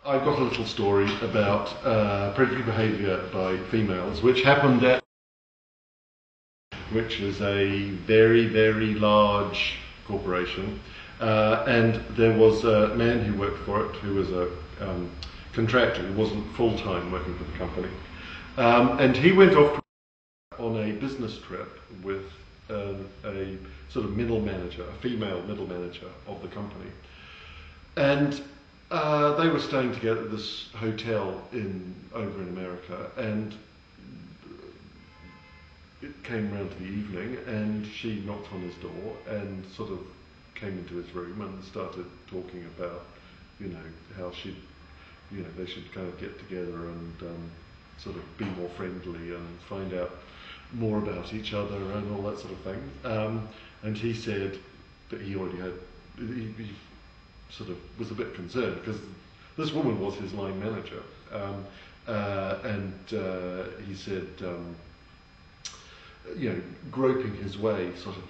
I've got a little story about predatory behaviour by females, which happened at, which is a very, very large corporation, and there was a man who worked for it who was a contractor, who wasn't full-time working for the company, and he went off on a business trip with a sort of middle manager, a female middle manager of the company, and they were staying together at this hotel over in America, and it came round to the evening, and she knocked on his door and sort of came into his room and started talking about, how they should kind of get together and sort of be more friendly and find out more about each other and all that sort of thing. And he said that he already had, he sort of was a bit concerned because this woman was his line manager, and he said, groping his way, sort of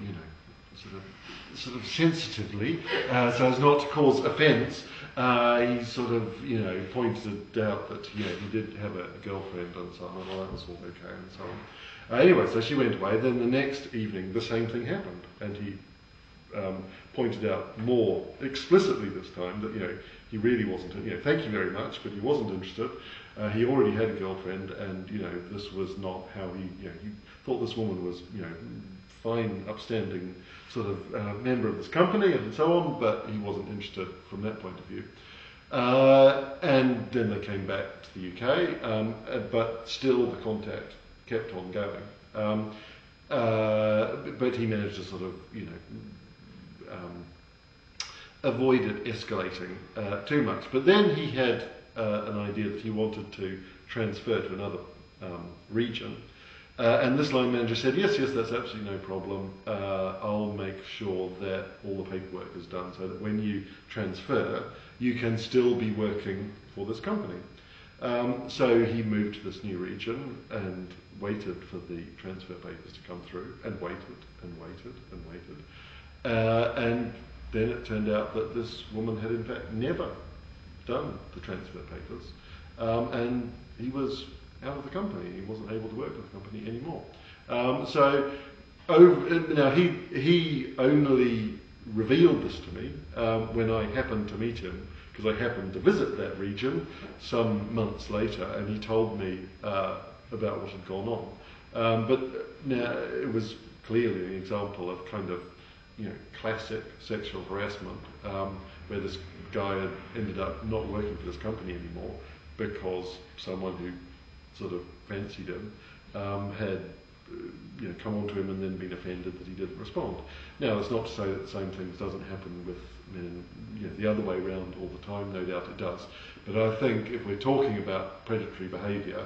sensitively, so as not to cause offence. He sort of, pointed out that, he did have a girlfriend and so on, and all that was all okay and so on. Anyway, so she went away. Then the next evening, the same thing happened, and he pointed out more explicitly this time that, he really wasn't, thank you very much, but he wasn't interested. He already had a girlfriend, and, this was not how he thought this woman was, fine, upstanding sort of member of this company and so on, but he wasn't interested from that point of view. And then they came back to the UK, but still the contact kept on going. But he managed to sort of, avoid it escalating too much. But then he had an idea that he wanted to transfer to another region. And this line manager said, yes, that's absolutely no problem. I'll make sure that all the paperwork is done so that when you transfer, you can still be working for this company. So he moved to this new region and waited for the transfer papers to come through, and waited and waited and waited. And then it turned out that this woman had in fact never done the transfer papers, and he was out of the company. He wasn't able to work for the company anymore. Now he only revealed this to me when I happened to meet him, because I happened to visit that region some months later, and he told me about what had gone on. But now it was clearly an example of kind of classic sexual harassment, where this guy had ended up not working for this company anymore because someone who sort of fancied him had come onto him and then been offended that he didn't respond. Now, it's not to say that the same thing doesn't happen with men, the other way around all the time. No doubt it does. But I think if we're talking about predatory behaviour,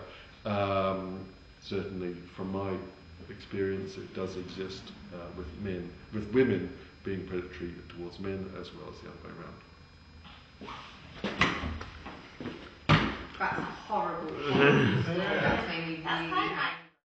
certainly from my experience, it does exist with men, with women being predatory towards men as well as the other way around. That's a horrible. That's made me really